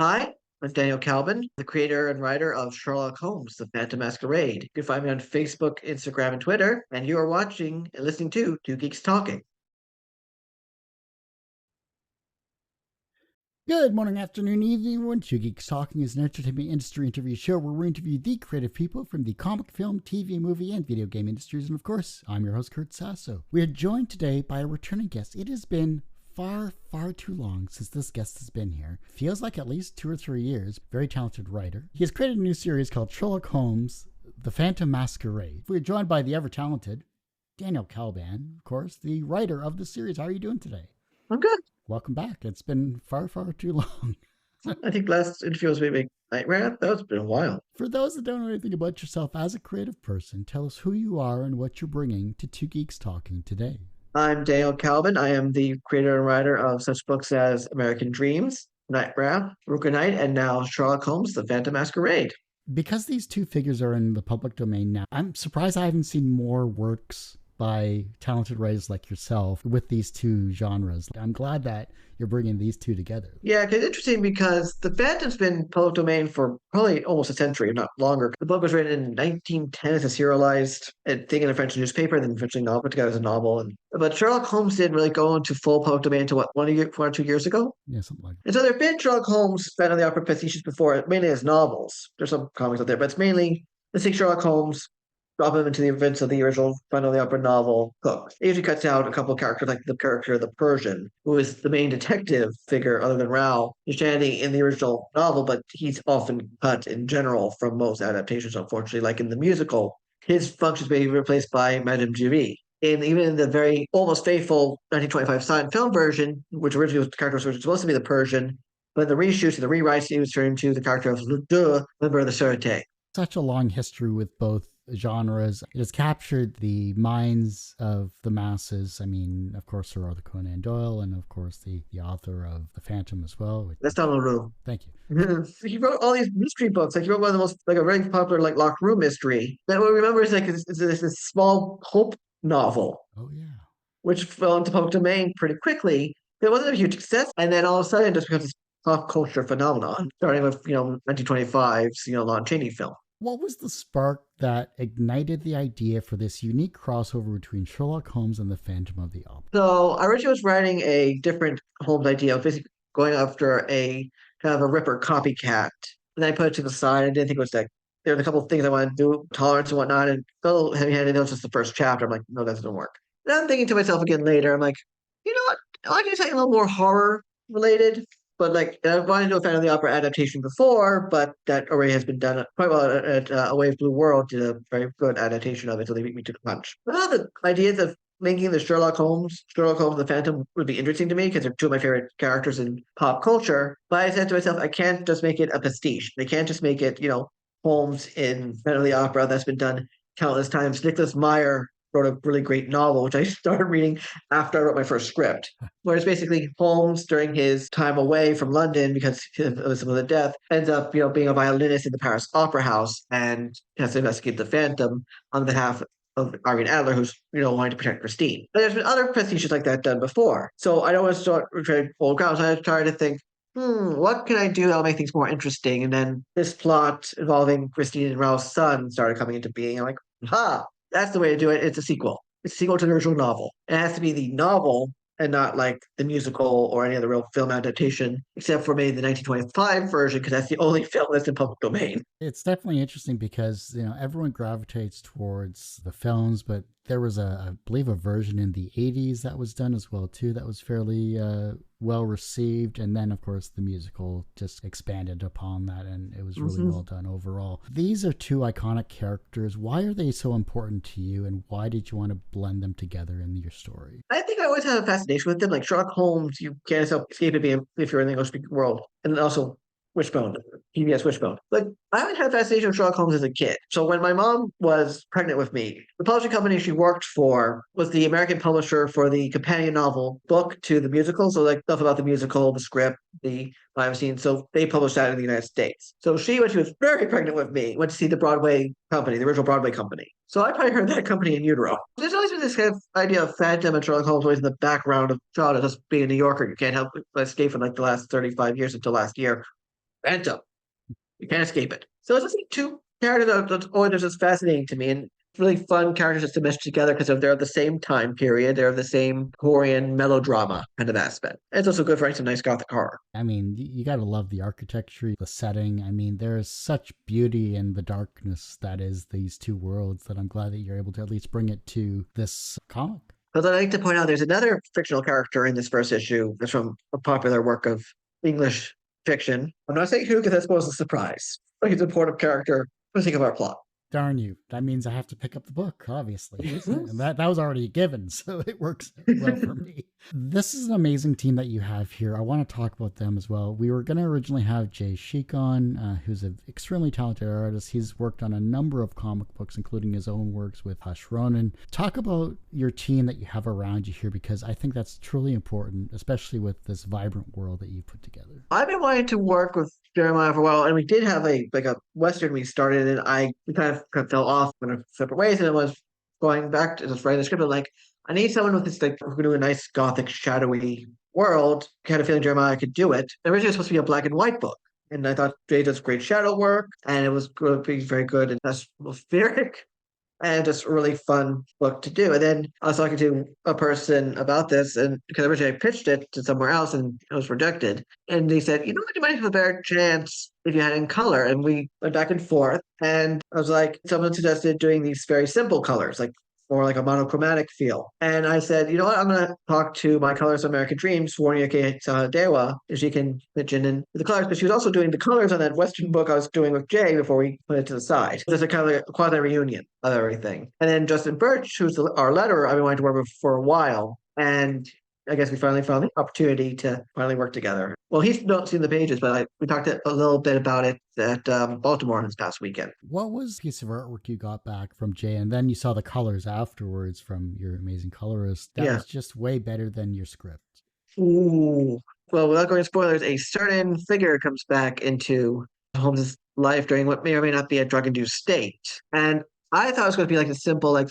Hi, I'm Daniel Kalban, the creator and writer of Sherlock Holmes, The Phantom Masquerade. You can find me on Facebook, Instagram, and Twitter, and you are watching and listening to Two Geeks Talking. Good morning, afternoon, evening, everyone. Two Geeks Talking is an entertainment industry interview show where we interview the creative people from the comic, film, TV, movie, and video game industries. And of course, I'm your host, Kurt Sasso. We are joined today by a returning guest. It has been far too long since this guest has been here. Feels like at least 2 or 3 years. Very talented writer. He has created a new series called Sherlock Holmes, The Phantom Masquerade. We're joined by the ever-talented Daniel Kalban, of course, the writer of the series. How are you doing today? I'm good. Welcome back. It's been far too long. I think last interview was maybe Knightwrath. That's been a while. For those that don't know anything about yourself as a creative person, tell us who you are and what you're bringing to Two Geeks Talking today. I'm Daniel Kalban. I am the creator and writer of such books as American Dreams, Knightwrath, Rook and Knight, and now Sherlock Holmes, The Phantom Masquerade. Because these two figures are in the public domain now, I'm surprised I haven't seen more works by talented writers like yourself with these two genres. I'm glad that you're bringing these two together. Yeah, it's interesting because the Phantom's been public domain for probably almost a century, if not longer. The book was written in 1910 as a serialized thing in a French newspaper, and then eventually novel put together as a novel. But Sherlock Holmes didn't really go into full public domain until what, 1 or 2 years ago? Yeah, something like that. And so there have been Sherlock Holmes Phantom of the Opera pastiches before, mainly as novels. There's some comics out there, but it's mainly, let's take Sherlock Holmes, drop him into the events of the original Phantom of the Opera novel Hook. It usually cuts out a couple of characters, like the character of the Persian, who is the main detective figure other than Rao, who's standing in the original novel, but he's often cut in general from most adaptations, unfortunately. Like in the musical, his functions may be replaced by Madame Giry. And even in the very almost faithful 1925 silent film version, which originally was the character was supposed to be the Persian, but in the reshoots and the rewrites, he was turned into the character of Le Deux, member of the Sûreté. Such a long history with both genres. It has captured the minds of the masses. I mean, of course, Sir Arthur Conan Doyle, and of course, the author of The Phantom as well. That's Don LaRue. Thank you. He wrote all these mystery books. Like he wrote one of the most, like a very popular, like locked room mystery. That what we remember is like it's this small hope novel, Oh, yeah. which fell into public domain pretty quickly. It wasn't a huge success, and then all of a sudden, it just becomes this pop culture phenomenon, starting with 1925's Lon Chaney film. What was the spark that ignited the idea for this unique crossover between Sherlock Holmes and the Phantom of the Opera? So I originally was writing a different Holmes idea, basically going after a kind of a Ripper copycat. And I put it to the side. I didn't think it was that. There was a couple of things I wanted to do, tolerance and whatnot, and so heavy-handed. That was just the first chapter. I'm like, no, that doesn't work. And I'm thinking to myself again later. I'm like, you know what? I like to do something a little more horror related. But like I wanted to do a Phantom of the Opera adaptation before, but that already has been done quite well at A Wave Blue World did a very good adaptation of it, so they beat me to the punch. Well, the ideas of linking the Sherlock Holmes, and the Phantom would be interesting to me because they're two of my favorite characters in pop culture. But I said to myself, I can't just make it a pastiche. They can't just make it, Holmes in Phantom of the Opera. That's been done countless times. Nicholas Meyer wrote a really great novel, which I started reading after I wrote my first script, where it's basically Holmes during his time away from London because of some of the death, ends up, being a violinist in the Paris Opera House and has to investigate the Phantom on behalf of Irene Adler, who's, wanting to protect Christine. But there's been other pastiches like that done before. So I don't want to start retreading old ground. So I started to think, what can I do that'll make things more interesting? And then this plot involving Christine and Raoul's son started coming into being. I'm like, that's the way to do it. It's a sequel. It's a sequel to the original novel. It has to be the novel and not like the musical or any other real film adaptation, except for maybe the 1925 version, because that's the only film that's in public domain. It's definitely interesting because, everyone gravitates towards the films, but there was I believe a version in the 80s that was done as well, too, that was fairly well received. And then, of course, the musical just expanded upon that, and it was really well done overall. These are two iconic characters. Why are they so important to you, and why did you want to blend them together in your story? I think I always had a fascination with them. Like Sherlock Holmes, you can't escape it being if you're in the English speaking world. And also Wishbone, PBS Wishbone. Like I always had a fascination with Sherlock Holmes as a kid. So when my mom was pregnant with me, the publishing company she worked for was the American publisher for the companion novel book to the musical. So like stuff about the musical, the script, the behind the scenes. So they published that in the United States. So she, when she was very pregnant with me, went to see the Broadway company, the original Broadway company. So I probably heard that company in utero. There's always been this kind of idea of Phantom and Sherlock Holmes always in the background of childhood, just being a New Yorker. You can't help but escape from like the last 35 years until last year. Phantom. You can't escape it. So it's just like two characters that's always just fascinating to me, and really fun characters just to mesh together because they're of the same time period. They're of the same Korean melodrama kind of aspect. And it's also good for some nice gothic horror. I mean, you got to love the architecture, the setting. I mean, there's such beauty in the darkness that is these two worlds that I'm glad that you're able to at least bring it to this comic. But I'd like to point out there's another fictional character in this first issue that's from a popular work of English fiction. I'm not saying who, because that's supposed to surprise. But he's an important character for the sake of our plot. Darn you. That means I have to pick up the book, obviously. And that was already a given, so it works well for me. This is an amazing team that you have here. I want to talk about them as well. We were going to originally have Jay Schiek on, who's an extremely talented artist. He's worked on a number of comic books, including his own works with Hush Ronan. Talk about your team that you have around you here, because I think that's truly important, especially with this vibrant world that you put together. I've been wanting to work with Jeremiah for a while, and we did have a Western we started, and we kind of fell off in separate ways, and it was going back to just writing the script. I'm like, I need someone with this, like, who can do a nice gothic, shadowy world. Kind of feeling Jeremiah could do it. Originally, it was supposed to be a black and white book, and I thought Jay does great shadow work, and it was going to be very good and atmospheric. And just a really fun book to do. And then I was talking to a person about this, and because originally I pitched it to somewhere else and it was rejected. And they said, you know what, you might have a better chance if you had it in color. And we went back and forth. And I was like, someone suggested doing these very simple colors, like more like a monochromatic feel. And I said, you know what, I'm going to talk to my colorist of American Dreams, Warnia K, Sahadewa, if she can pitch in the colors. But she was also doing the colors on that Western book I was doing with Jay before we put it to the side. There's a kind of a quasi reunion of everything. And then Justin Birch, who's our letterer, I've been wanting to work with for a while. And I guess we finally found the opportunity to finally work together. Well, he's not seen the pages, but we talked a little bit about it at Baltimore this past weekend. What was the piece of artwork you got back from Jay? And then you saw the colors afterwards from your amazing colorist. That was just way better than your script. Ooh. Well, without going spoilers, a certain figure comes back into Holmes' life during what may or may not be a drug-induced state. And I thought it was going to be like a simple, like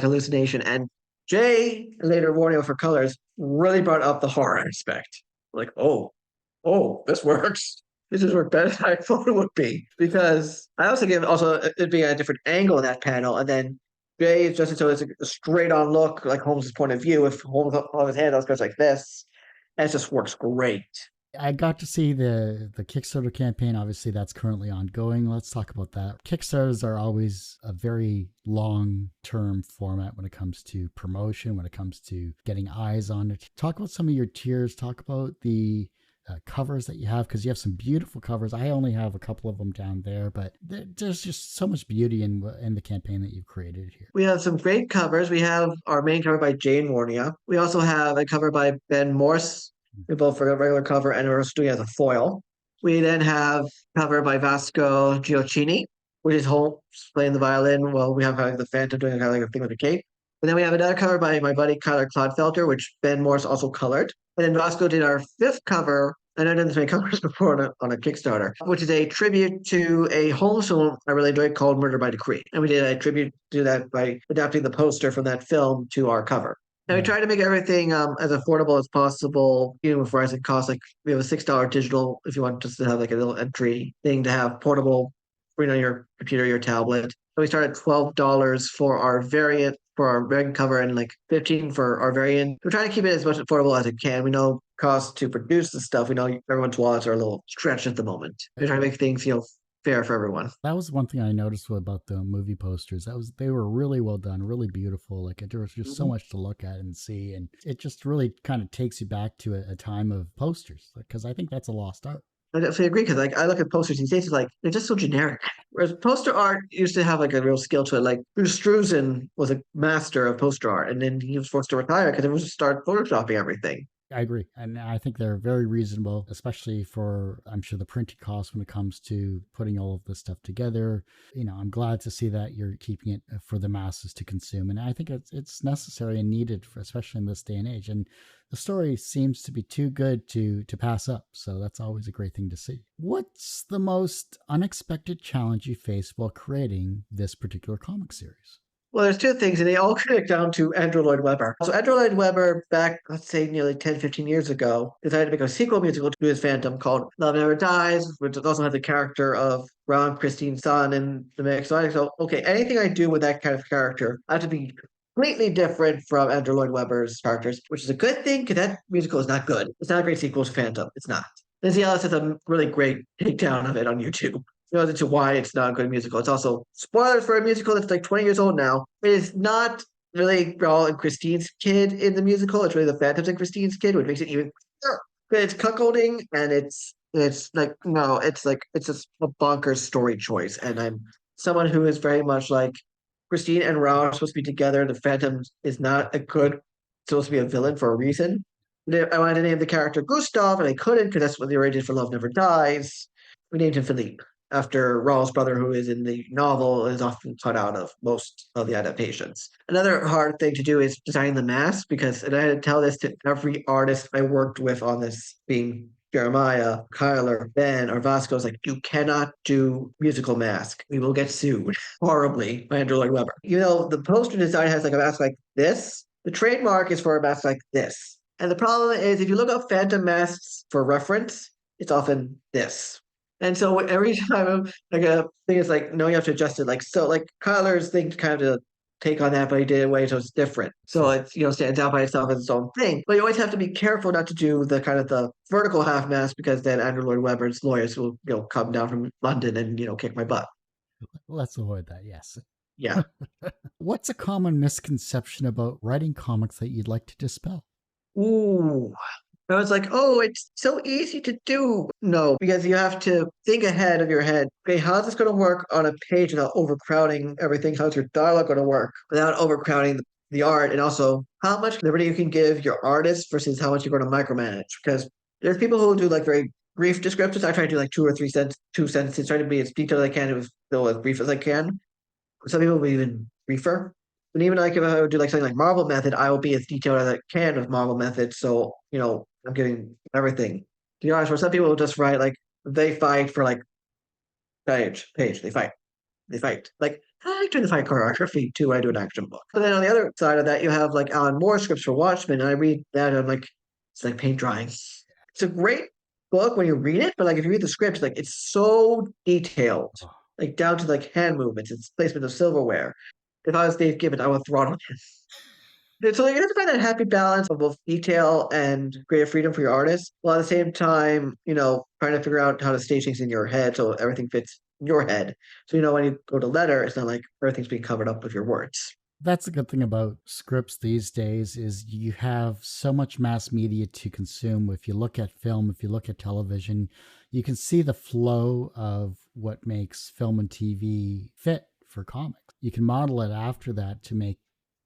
hallucination. And Jay, later Warnia for colors, really brought up the horror aspect. Like, oh, this works. This has worked better than I thought it would be. Because I also give it being a different angle in that panel. And then Jay is just so it's a straight on look, like Holmes' point of view. If Holmes on his hand goes like this, and it just works great. I got to see the Kickstarter campaign. Obviously, that's currently ongoing. Let's talk about that. Kickstarters are always a very long-term format when it comes to promotion, when it comes to getting eyes on it. Talk about some of your tiers. Talk about the covers that you have, because you have some beautiful covers. I only have a couple of them down there, but there's just so much beauty in the campaign that you've created here. We have some great covers. We have our main cover by Jane Warnia. We also have a cover by Ben Morse. We both for a regular cover, and we're also doing it as a foil. We then have cover by Vasco Gioccini, which is Holmes playing the violin. Well, we have the Phantom doing kind of like a thing with a cape. And then we have another cover by my buddy Kyler Clodfelter, which Ben Morse also colored. And then Vasco did our fifth cover, and I've done this many covers before on a Kickstarter, which is a tribute to a Holmes film I really enjoyed called Murder by Decree. And we did a tribute to that by adapting the poster from that film to our cover. And we try to make everything as affordable as possible, even with rising costs. Like we have a $6 digital if you want just to have like a little entry thing to have portable, on your computer, your tablet. And we start at $12 for our variant, for our red cover, and like $15 for our variant. We're trying to keep it as much affordable as it can. We know costs to produce the stuff. We know everyone's wallets are a little stretched at the moment. We're trying to make things fair for everyone. That was one thing I noticed about the movie posters. They were really well done, really beautiful. Like there was just so much to look at and see, and it just really kind of takes you back to a time of posters, because I think that's a lost art. I definitely agree, because like I look at posters these days, it's like they're just so generic. Whereas poster art used to have like a real skill to it. Like Bruce Struzan was a master of poster art, and then he was forced to retire because everyone just started photoshopping everything. I agree. And I think they're very reasonable, especially for, I'm sure, the printing costs when it comes to putting all of this stuff together. I'm glad to see that you're keeping it for the masses to consume. And I think it's necessary and needed, especially in this day and age. And the story seems to be too good to pass up. So that's always a great thing to see. What's the most unexpected challenge you faced while creating this particular comic series? Well, there's two things, and they all connect down to Andrew Lloyd Webber. So Andrew Lloyd Webber, back, let's say, nearly 10, 15 years ago, decided to make a sequel musical to his Phantom called Love Never Dies, which also has the character of Ron Christine's son in the mix. So, okay, anything I do with that kind of character, I have to be completely different from Andrew Lloyd Webber's characters, which is a good thing because that musical is not good. It's not a great sequel to Phantom. It's not. Lindsay Ellis has a really great takedown of it on YouTube. Goes into why it's not a good musical. It's also spoilers for a musical that's like 20 years old now. It is not really Raul and Christine's kid in the musical. It's really the Phantoms and Christine's kid, which makes it even clearer. But it's cuckolding and it's like no, it's like it's just a bonkers story choice. And I'm someone who is very much like Christine and Raul are supposed to be together. The Phantom is not a good supposed to be a villain for a reason. I wanted to name the character Gustav, and I couldn't because that's what they already did for Love Never Dies. We named him Philippe after Rawls' brother, who is in the novel, is often cut out of most of the adaptations. Another hard thing to do is designing the mask because, and I had to tell this to every artist I worked with on this, being Jeremiah, Kyler, Ben, or Vasco, is like, you cannot do musical mask. We will get sued horribly by Andrew Lloyd Webber. You know, the poster design has like a mask like this. The trademark is for a mask like this. And the problem is, if you look up Phantom masks for reference, it's often this. And so every time like a thing is like, no, you have to adjust it. Like, so like Kyler's thing kind of take on that, but he did it away, so it's different. So it's, stands out by itself as its own thing. But you always have to be careful not to do the kind of the vertical half mask because then Andrew Lloyd Webber's lawyers will, come down from London and, kick my butt. Let's avoid that, yes. Yeah. What's a common misconception about writing comics that you'd like to dispel? Ooh, I was like, oh, it's so easy to do. No, because you have to think ahead of your head. Okay, how's this going to work on a page without overcrowding everything? How's your dialogue going to work without overcrowding the art? And also, how much liberty you can give your artist versus how much you're going to micromanage? Because there's people who do like very brief descriptions. I try to do like two sentences, try to be as detailed as I can, still as brief as I can. Some people will be even briefer. But even like if I would do like something like Marvel Method, I will be as detailed as I can with Marvel Method. So, I'm getting everything. To be honest, where some people will just write like they fight for like page, they fight. They fight. Like I like doing the fight choreography too when I do an action book. But then on the other side of that, you have like Alan Moore scripts for Watchmen, and I read that and I'm like, it's like paint drying. It's a great book when you read it, but like if you read the script, like it's so detailed, like down to like hand movements, its placement of silverware. If I was Dave Gibbons, I would throttle him. So you have to find that happy balance of both detail and creative freedom for your artist, while at the same time, trying to figure out how to stage things in your head so everything fits in your head. So when you go to letter, it's not like everything's being covered up with your words. That's a good thing about scripts these days is you have so much mass media to consume. If you look at film, if you look at television, you can see the flow of what makes film and TV fit for comics. You can model it after that to make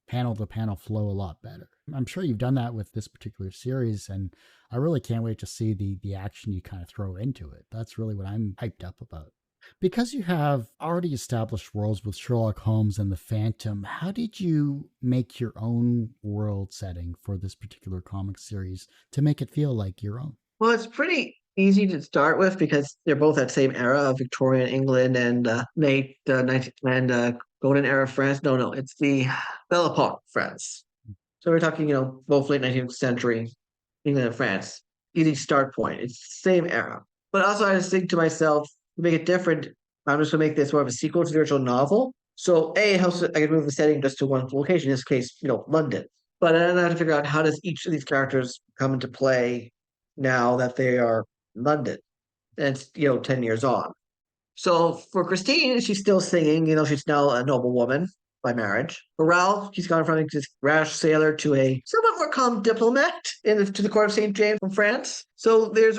panel to panel flow a lot better. I'm sure you've done that with this particular series, and I really can't wait to see the action you kind of throw into it. That's really what I'm hyped up about. Because you have already established worlds with Sherlock Holmes and the Phantom, how did you make your own world setting for this particular comic series to make it feel like your own? Well, it's pretty easy to start with because they're both that same era of Victorian England and late 19th and golden era France. No, it's the Belle Epoque France. So we're talking, both late 19th century England and France. Easy start point. It's the same era. But also I just think to myself, to make it different, I'm just going to make this more of a sequel to the original novel. So A, it helps I can move the setting just to one location, in this case, London. But then I have to figure out how does each of these characters come into play now that they are in London. And it's, 10 years on. So for Christine, she's still singing, she's now a noblewoman by marriage. For Ralph, he's gone from this rash sailor to a somewhat more calm diplomat to the court of St. James from France. So they have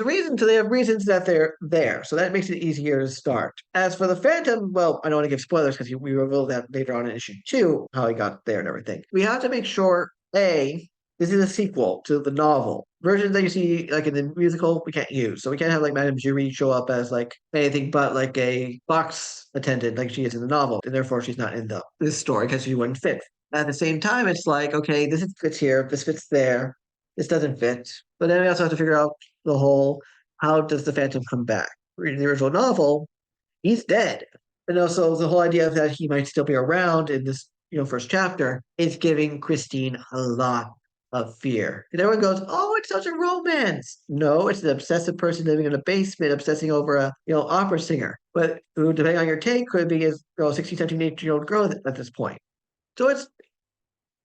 reasons that they're there. So that makes it easier to start. As for the Phantom, well, I don't want to give spoilers because we reveal that later on in issue 2, how he got there and everything. We have to make sure, A, this is a sequel to the novel. Versions that you see like in the musical, we can't use. So we can't have like Madame Curie show up as like anything but like a box attendant like she is in the novel. And therefore she's not in this story because she wouldn't fit. At the same time, it's like, okay, fits here, this fits there, this doesn't fit. But then we also have to figure out the whole, how does the Phantom come back? Reading the original novel, he's dead. And also the whole idea of that he might still be around in this first chapter, it's giving Christine a lot of fear. And everyone goes, "Oh, it's such a romance." No, it's an obsessive person living in a basement, obsessing over a opera singer. But who, depending on your take, could be a 16, 17, 18-year-old girl at this point. So it's a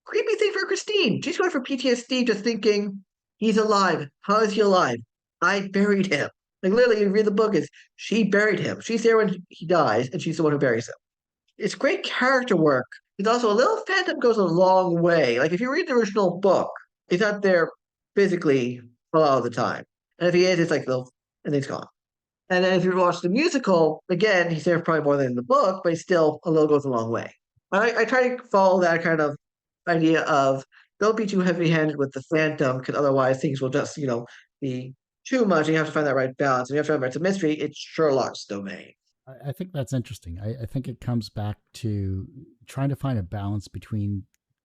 creepy thing for Christine. She's going for PTSD, just thinking, "He's alive. How is he alive? I buried him." Like literally, you read the book, is she buried him. She's there when he dies, and she's the one who buries him. It's great character work. It's also a little Phantom goes a long way. Like if you read the original book, he's not there physically a lot of the time. And if he is, it's like little and he's gone. And then if you watch the musical, again, he's there probably more than in the book, but he's still a little goes a long way. I try to follow that kind of idea of don't be too heavy handed with the Phantom, because otherwise things will just, be too much. And you have to find that right balance. And you have to remember it's a mystery, it's Sherlock's domain. I think that's interesting. I think it comes back to trying to find a balance between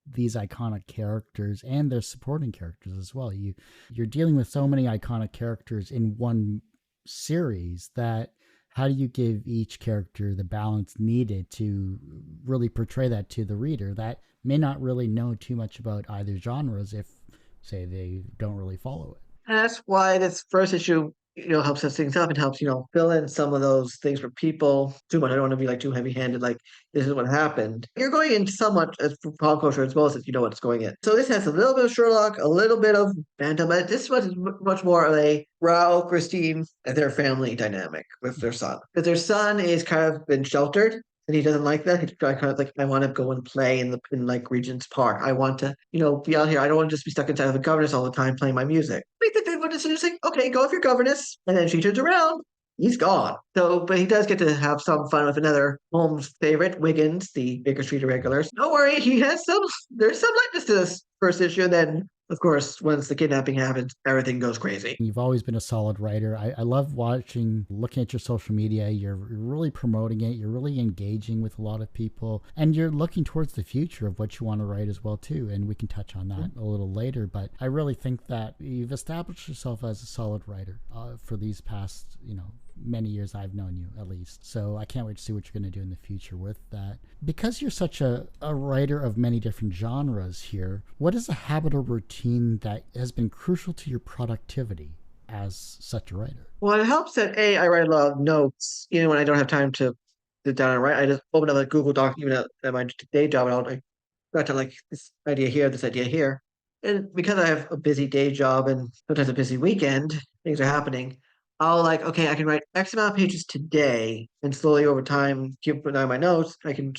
these iconic characters and their supporting characters as well. You're dealing with so many iconic characters in one series that how do you give each character the balance needed to really portray that to the reader that may not really know too much about either genres if, say, they don't really follow it. And that's why this first issue, helps set things up and helps, fill in some of those things for people too much. I don't want to be like too heavy handed, like this is what happened. You're going in somewhat as pop culture as well as you know what's going in. So this has a little bit of Sherlock, a little bit of Phantom, but this was much more of a Raoul, Christine, and their family dynamic with their son. Because their son is kind of been sheltered and he doesn't like that. He's kind of like, I want to go and play in like Regent's Park. I want to, be out here. I don't want to just be stuck inside of a governess all the time playing my music. I think they would just like, okay, go with your governess. And then she turns around, he's gone. So, but he does get to have some fun with another Holmes favorite, Wiggins, the Baker Street Irregulars. Don't worry, there's some likeness to this first issue. And then of course, once the kidnapping happens, everything goes crazy. You've always been a solid writer. I love looking at your social media. You're really promoting it. You're really engaging with a lot of people. And you're looking towards the future of what you want to write as well, too. And we can touch on that a little later. But I really think that you've established yourself as a solid writer for these past, many years I've known you, at least. So I can't wait to see what you're going to do in the future with that. Because you're such a writer of many different genres here, what is a habit or routine that has been crucial to your productivity as such a writer? Well, it helps that I write a lot of notes, even when I don't have time to sit down and write. I just open up a Google Doc, even at my day job, and I'll got to like this idea here, this idea here. And because I have a busy day job and sometimes a busy weekend, things are happening. I'll like, okay, I can write X amount of pages today, and slowly over time, keep putting down my notes. I can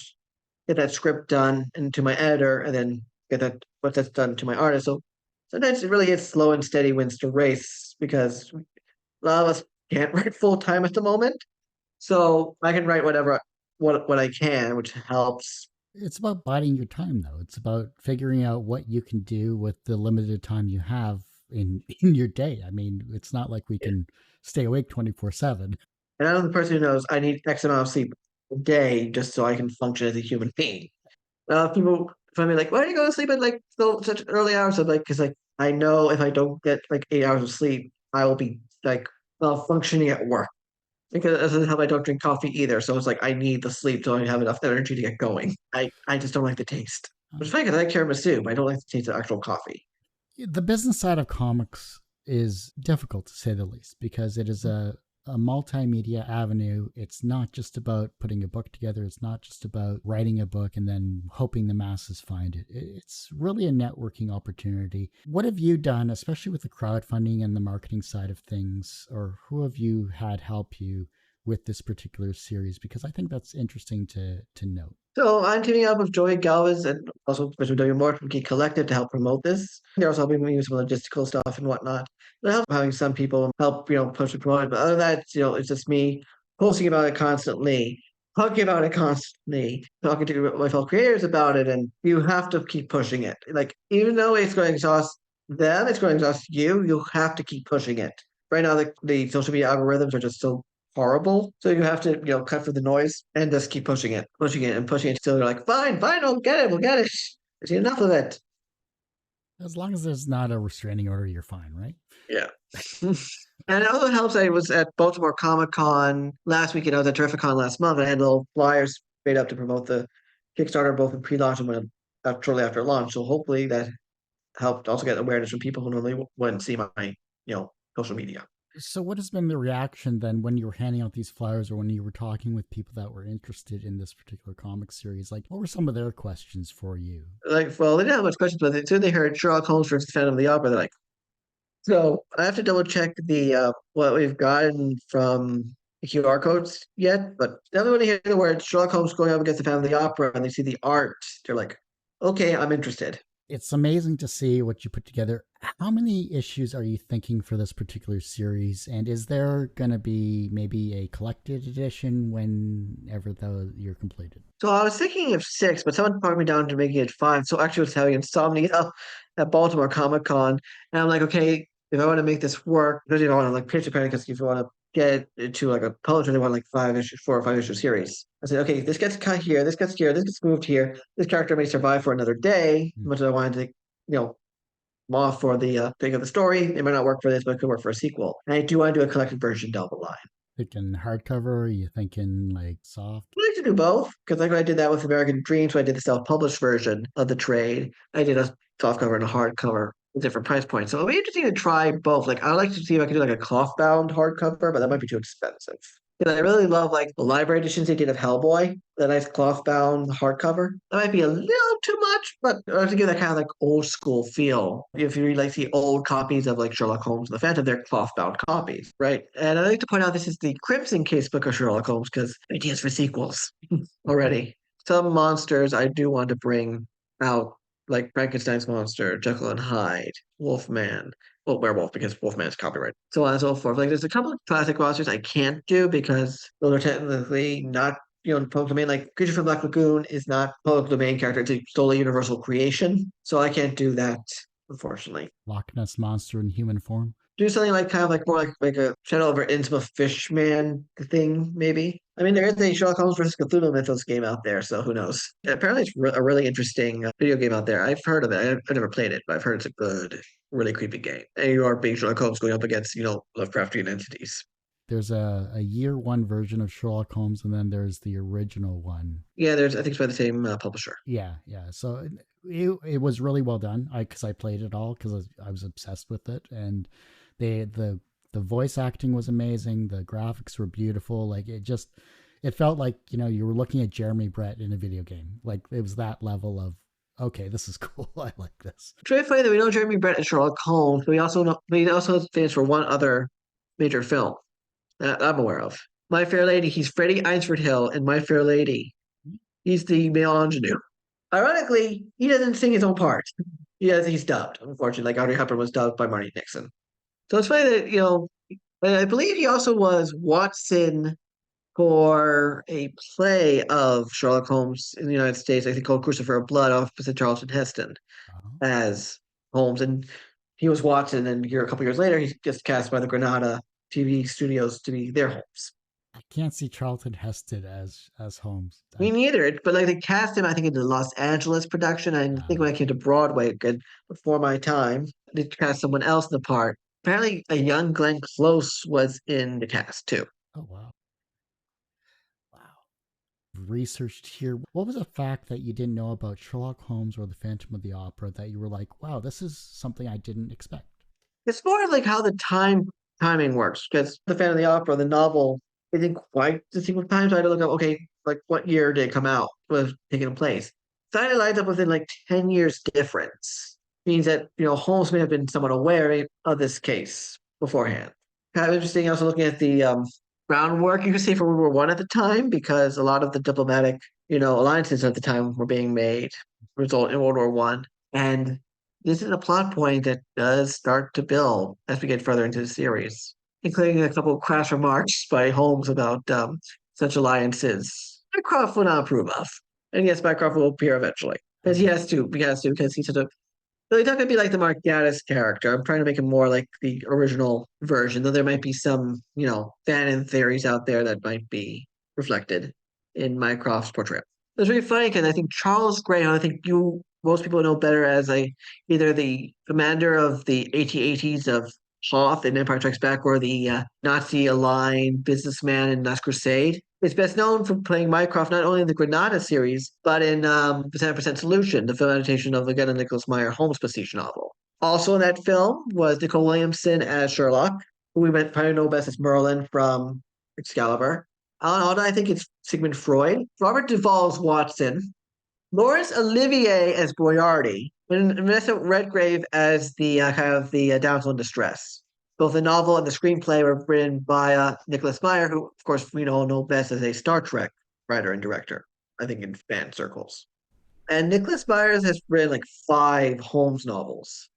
get that script done into my editor, and then get what that's done to my artist. So sometimes it really is slow and steady wins the race because a lot of us can't write full time at the moment. So I can write what I can, which helps. It's about biding your time, though. It's about figuring out what you can do with the limited time you have in your day. I mean, it's not like we can stay awake 24/7. And I'm the person who knows I need X amount of sleep a day just so I can function as a human being. People find me like, why do you go to sleep at like such early hours? I'm like, because like I know if I don't get like 8 hours of sleep, I will be like functioning at work. Because it doesn't help I don't drink coffee either. So it's like I need the sleep so I have enough energy to get going. I just don't like the taste. Which is funny because I like tiramisu, but I don't like the taste of actual coffee. The business side of comics is difficult to say the least because it is a multimedia avenue. It's not just about putting a book together. It's not just about writing a book and then hoping the masses find it. It's really a networking opportunity. What have you done, especially with the crowdfunding and the marketing side of things, or who have you had help you with this particular series? Because I think that's interesting to note. So I'm teaming up with Joey Galvez and also Mr. W. Moore from Geek Collective to help promote this. They're also helping me with some logistical stuff and whatnot. But help having some people help, push and promote it. But other than that, it's just me posting about it constantly, talking about it constantly, talking to my fellow creators about it, and you have to keep pushing it. Like even though it's going to exhaust them, it's going to exhaust you. You have to keep pushing it. Right now, the social media algorithms are just so horrible. So you have to, cut through the noise and just keep pushing it until you're like, fine, we'll get it. There's enough of it. As long as there's not a restraining order, you're fine, right? Yeah. And it also helps I was at Baltimore Comic Con last weekend. I was at Terrificon last month. I had little flyers made up to promote the Kickstarter both in pre-launch and shortly after launch. So hopefully that helped also get awareness from people who normally wouldn't see my, social media. So, what has been the reaction then when you were handing out these flyers or when you were talking with people that were interested in this particular comic series? Like, what were some of their questions for you? Like, well, they didn't have much questions, but as soon as they heard Sherlock Holmes versus Phantom of the Opera, they're like, so I have to double check the what we've gotten from the QR codes yet, but definitely when they hear the word Sherlock Holmes going up against the Phantom of the Opera and they see the art, they're like, okay, I'm interested. It's amazing to see what you put together. How many issues are you thinking for this particular series? And is there going to be maybe a collected edition whenever you're completed? So I was thinking of 6, but someone talked me down to making it 5. So actually, I was having insomnia at Baltimore Comic Con, and I'm like, okay, if I want to make this work, especially if I want to like pitch it, because if you want to get it to like a publisher, they want like 5 issues, 4 or 5 issue series. I said, okay, this gets cut here, this gets here, this gets moved here. This character may survive for another day, much as I wanted to, off for the thing of the story. It might not work for this, but it could work for a sequel. And I do want to do a collected version down the line. Thinking hardcover? Or are you thinking like soft? I like to do both because like I did that with American Dreams, so I did the self-published version of the trade. I did a softcover and a hardcover with different price points. So it'll be interesting to try both. Like I'd like to see if I can do like a cloth-bound hardcover, but that might be too expensive. Because I really love like the library editions they did of Hellboy, the nice cloth-bound hardcover. That might be a little too much, but to give that kind of like old school feel. If you really like the old copies of like Sherlock Holmes and the Phantom, they're cloth-bound copies, right? And I'd like to point out this is the Crimson Casebook of Sherlock Holmes because ideas for sequels already. Some monsters I do want to bring out, like Frankenstein's monster, Jekyll and Hyde, Wolfman, well, werewolf because Wolfman's copyright, so on and so forth. Like, there's a couple of classic monsters I can't do because those are technically not, public domain. Like Creature from Black Lagoon is not public domain character; it's a solely universal creation, so I can't do that, unfortunately. Loch Ness monster in human form? Do something like kind of like more like a Shadow over Innsmouth Fishman thing, maybe. I mean, there is a Sherlock Holmes versus Cthulhu Mythos game out there, so who knows? Apparently, it's a really interesting video game out there. I've heard of it. I've never played it, but I've heard it's a good, really creepy game. And you are being Sherlock Holmes going up against, Lovecraftian entities. There's a year one version of Sherlock Holmes, and then there's the original one. Yeah, I think it's by the same publisher. Yeah. So it was really well done. Because I played it all because I was obsessed with it, and the voice acting was amazing. The graphics were beautiful. Like it felt like you were looking at Jeremy Brett in a video game. Like it was that level of, okay, this is cool. I like this. It's really funny that we know Jeremy Brett and Sherlock Holmes, but we also have fans for one other major film that I'm aware of. My Fair Lady. He's Freddie Einsford Hill in My Fair Lady. He's the male ingenue. Ironically, he doesn't sing his own part. He's dubbed. Unfortunately, like Audrey Hepburn was dubbed by Marty Nixon. So it's funny that I believe he also was Watson for a play of Sherlock Holmes in the United States, I think called Crucifer of Blood, opposite Charlton Heston as Holmes, and he was Watson. And a couple years later, he gets cast by the Granada TV studios to be their Holmes. I can't see Charlton Heston as Holmes. Me neither. But like they cast him, I think in the Los Angeles production. I think when I came to Broadway, again before my time, they cast someone else in the part. Apparently, a young Glenn Close was in the cast too. Oh wow! Researched here. What was a fact that you didn't know about Sherlock Holmes or the Phantom of the Opera that you were like, wow, this is something I didn't expect? It's more of like how the timing works because the Phantom of the Opera, the novel, isn't quite the sequel time. So I had to look up, okay, like what year did it come out? Was taking place? So it lines up within like 10 years difference. Means that Holmes may have been somewhat aware of this case beforehand. Kind of interesting. Also looking at the groundwork, you could say, for World War One at the time, because a lot of the diplomatic, alliances at the time were being made, result in World War One. And this is a plot point that does start to build as we get further into the series, including a couple of crass remarks by Holmes about such alliances Mycroft would not approve of. And yes, Mycroft will appear eventually. Because he has to, because he's such a so he's not going to be like the Mark Gatiss character. I'm trying to make him more like the original version, though there might be some, fan theories out there that might be reflected in Mycroft's portrayal. It's really funny because I think Charles Greyhound, I think most people know better as either the commander of the AT-ATs of Hoth in Empire Strikes Back, or the Nazi-aligned businessman in Last Crusade. It's best known for playing Mycroft not only in the Granada series, but in the 10% Solution, the film adaptation of again a Nicholas Meyer Holmes pastiche novel. Also in that film was Nicole Williamson as Sherlock, who we might probably know best as Merlin from Excalibur. Alan Alda, I think it's Sigmund Freud. Robert Duvall's Watson. Laurence Olivier as Boyardi, and Vanessa Redgrave as the kind of the damsel in distress. Both the novel and the screenplay were written by Nicholas Meyer, who, of course, we all know best as a Star Trek writer and director, I think in fan circles. And Nicholas Myers has written like 5 Holmes novels.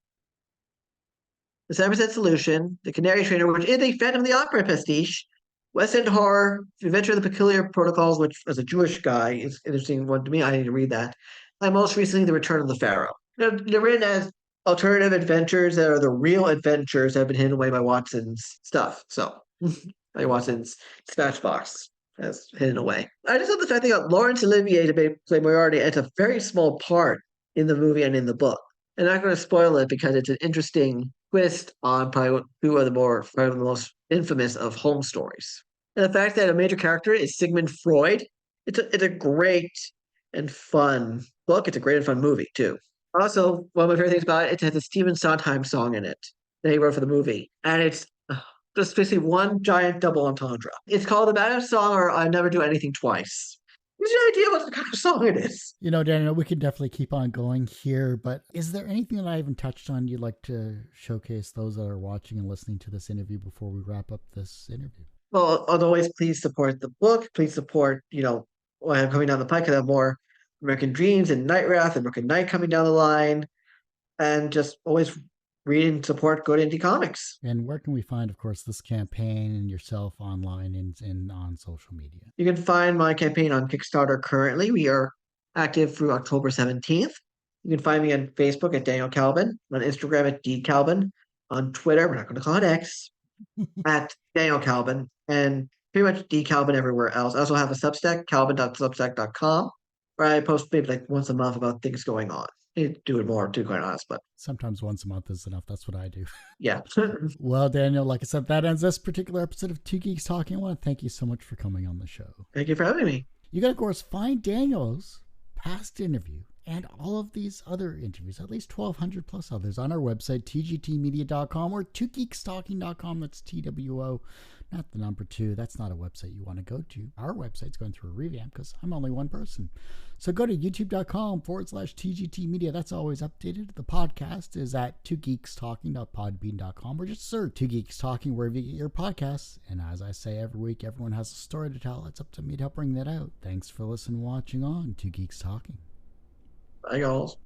The 7% Solution, The Canary Trainer, which is a Phantom of the Opera pastiche, West End Horror, The Adventure of the Peculiar Protocols, which as a Jewish guy is an interesting one to me. I need to read that. And most recently, The Return of the Pharaoh. They're written as alternative adventures that are the real adventures that have been hidden away by Watson's stuff. So, by Watson's dispatch box has hidden away. I just love the fact they got Laurence Olivier to play Moriarty. It's a very small part in the movie and in the book. I'm not going to spoil it because it's an interesting twist on probably two of the probably the most infamous of Holmes stories. And the fact that a major character is Sigmund Freud, it's a great and fun book. It's a great and fun movie too. Also, one of my favorite things about it, it has a Stephen Sondheim song in it that he wrote for the movie, and it's just basically one giant double entendre. It's called "The Madam Song" or "I Never Do Anything Twice." What's your idea what kind of song it is? You know, Daniel, we can definitely keep on going here, but is there anything that I haven't touched on you'd like to showcase those that are watching and listening to this interview before we wrap up this interview? Well, as always, please support the book. Please support, what I'm coming down the pike. I have more American Dreams and Knightwrath and American Knight coming down the line. And just always read and support good indie comics. And where can we find, of course, this campaign and yourself online and on social media? You can find my campaign on Kickstarter currently. We are active through October 17th. You can find me on Facebook at Daniel Kalban, on Instagram at DKalban, on Twitter, we're not going to call it X, at Daniel Kalban, and pretty much DKalban everywhere else. I also have a Substack, kalban.substack.com, where I post maybe like once a month about things going on. I need to do it more, to be quite honest, but sometimes once a month is enough. That's what I do. Yeah. Well, Daniel, like I said, that ends this particular episode of Two Geeks Talking. I want to thank you so much for coming on the show. Thank you for having me. You can, of course, find Daniel's past interview and all of these other interviews, at least 1,200 plus others, on our website, tgtmedia.com or twogeekstalking.com. That's TWO, not the number 2. That's not a website you want to go to. Our website's going through a revamp because I'm only one person. So go to youtube.com/TGTmedia. That's always updated. The podcast is at twogeekstalking.podbean.com or just search Two Geeks Talking wherever you get your podcasts. And as I say every week, everyone has a story to tell. It's up to me to help bring that out. Thanks for listening and watching on Two Geeks Talking. Bye, y'all.